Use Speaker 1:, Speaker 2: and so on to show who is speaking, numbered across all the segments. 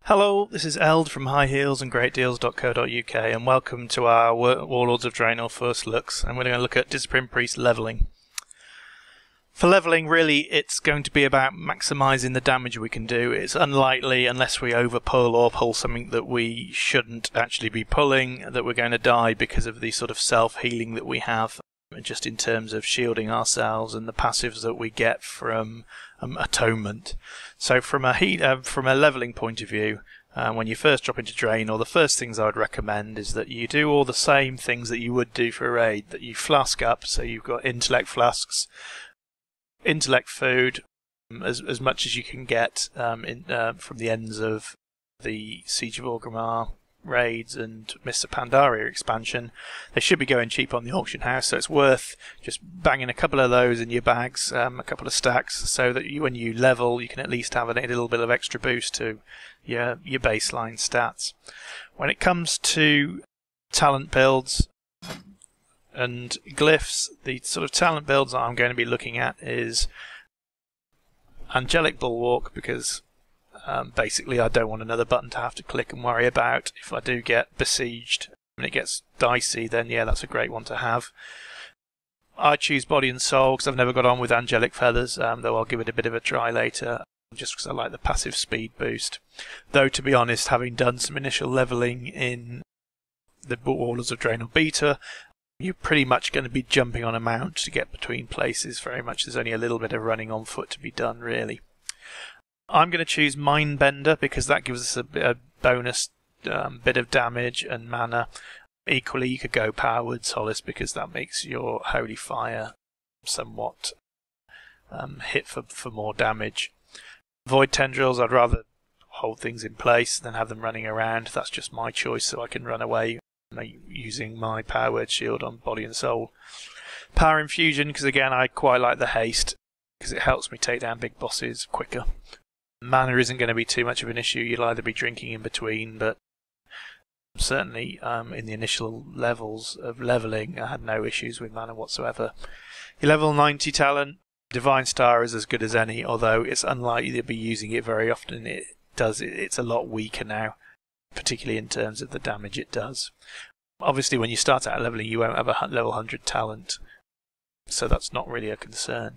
Speaker 1: Hello, this is Eld from highheelsandgreatdeals.co.uk and welcome to our Warlords of Draenor first looks, and we're going to look at Discipline Priest levelling. For levelling, really, it's going to be about maximising the damage we can do. It's unlikely, unless we overpull or pull something that we shouldn't actually be pulling, that we're going to die because of the sort of self-healing that we have, just in terms of shielding ourselves and the passives that we get from atonement. So from a levelling point of view, when you first drop into Draenor, the first things I would recommend is that you do all the same things that you would do for a raid, that you flask up, so you've got intellect flasks, intellect food, as much as you can get from the ends of the Siege of Orgrimmar raids and Mr. Pandaria expansion. They should be going cheap on the auction house, so it's worth just banging a couple of those in your bags, a couple of stacks, so that when you level you can at least have a little bit of extra boost to your baseline stats. When it comes to talent builds and glyphs, the sort of talent builds that I'm going to be looking at is Angelic Bulwark, because basically I don't want another button to have to click and worry about. If I do get besieged and it gets dicey, then yeah, that's a great one to have. I choose Body and Soul because I've never got on with Angelic Feathers, though I'll give it a bit of a try later, just because I like the passive speed boost. Though, to be honest, having done some initial levelling in the Warlords of Draenor beta, you're pretty much going to be jumping on a mount to get between places very much. There's only a little bit of running on foot to be done, really. I'm going to choose Mindbender because that gives us a bonus bit of damage and mana. Equally, you could go Powered Solace because that makes your Holy Fire somewhat hit for more damage. Void Tendrils, I'd rather hold things in place than have them running around. That's just my choice, so I can run away using my Powered Shield on Body and Soul. Power Infusion, because again I quite like the haste because it helps me take down big bosses quicker. Mana isn't going to be too much of an issue. You'll either be drinking in between, but certainly in the initial levels of levelling I had no issues with mana whatsoever. Your level 90 talent, Divine Star is as good as any, although it's unlikely to be using it very often. It's a lot weaker now, particularly in terms of the damage it does. Obviously when you start out levelling you won't have a level 100 talent, so that's not really a concern.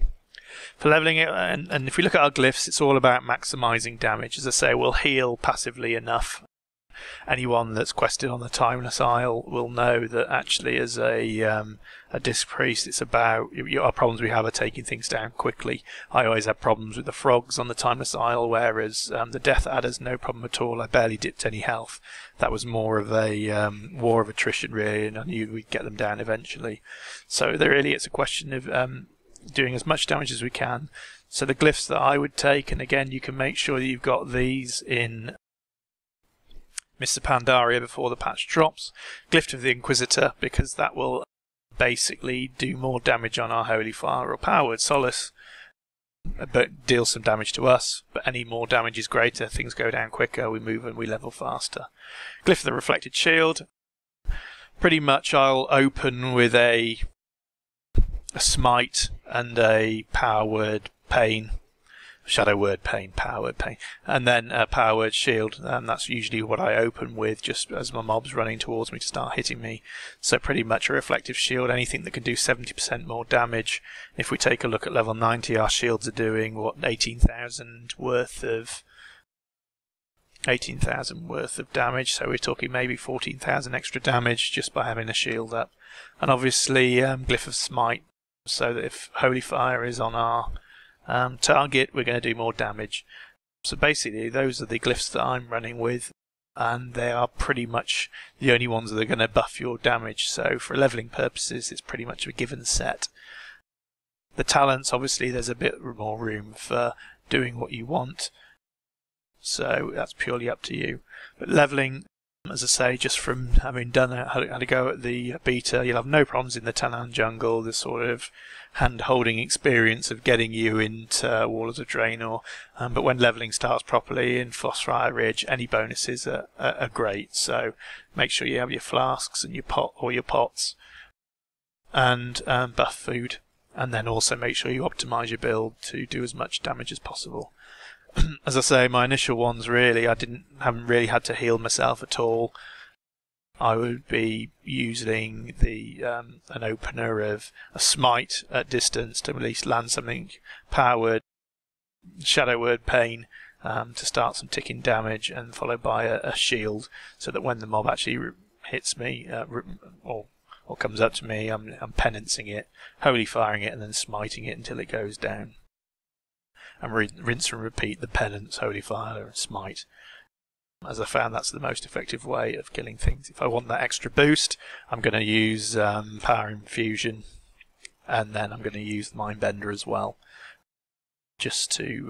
Speaker 1: For levelling it, and if we look at our glyphs, it's all about maximising damage. As I say, we'll heal passively enough. Anyone that's quested on the Timeless Isle will know that actually as a Disc Priest, it's about our problems we have are taking things down quickly. I always had problems with the frogs on the Timeless Isle, whereas the Death Adders, no problem at all. I barely dipped any health. That was more of a war of attrition, really, and I knew we'd get them down eventually. So really it's a question of doing as much damage as we can. So the glyphs that I would take, and again you can make sure that you've got these in Mr. Pandaria before the patch drops. Glyph of the Inquisitor, because that will basically do more damage on our Holy Fire or Powered Solace, but deal some damage to us, but any more damage is greater, things go down quicker, we move and we level faster. Glyph of the Reflected Shield, pretty much I'll open with a Smite and a Powered Pain, Shadow Word Pain, Powered Pain, and then a Powered Shield, and that's usually what I open with just as my mob's running towards me to start hitting me. So pretty much a Reflective Shield, anything that can do 70% more damage. If we take a look at level 90, our shields are doing what, 18,000 worth of damage, so we're talking maybe 14,000 extra damage just by having a shield up. And obviously Glyph of Smite, so that if Holy Fire is on our target, we're going to do more damage. So basically those are the glyphs that I'm running with, and they are pretty much the only ones that are going to buff your damage, so for levelling purposes it's pretty much a given set. The talents, obviously there's a bit more room for doing what you want, so that's purely up to you. But levelling, as I say, just from having done had a go at the beta, you'll have no problems in the Tanaan jungle, the sort of hand-holding experience of getting you into Warlords of Draenor, but when levelling starts properly in Frostfire Ridge, any bonuses are great, so make sure you have your flasks and your pots and buff food, and then also make sure you optimise your build to do as much damage as possible. as I say, my initial ones really, haven't really had to heal myself at all. I would be using an opener of a smite at distance to at least land something powered, Shadow Word Pain, to start some ticking damage, and followed by a shield, so that when the mob actually hits me or comes up to me, I'm penancing it, holy firing it, and then smiting it until it goes down. And rinse and repeat the penance, holy fire, and smite. As I found that's the most effective way of killing things. If I want that extra boost, I'm going to use Power Infusion, and then I'm going to use Mindbender as well, just to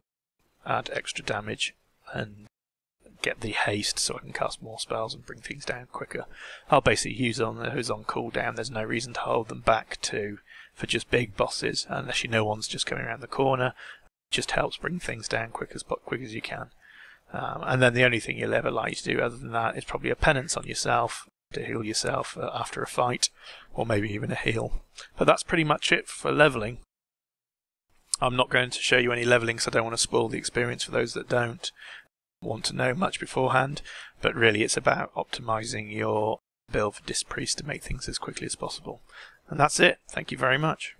Speaker 1: add extra damage and get the haste so I can cast more spells and bring things down quicker. I'll basically use who's on cooldown. There's no reason to hold them back for just big bosses, unless you know one's just coming around the corner. It just helps bring things down quick as you can. And then the only thing you'll ever like to do other than that is probably a penance on yourself to heal yourself after a fight, or maybe even a heal. But that's pretty much it for levelling. I'm not going to show you any levelling because I don't want to spoil the experience for those that don't want to know much beforehand, but really it's about optimising your build for Disc Priest to make things as quickly as possible. And that's it. Thank you very much.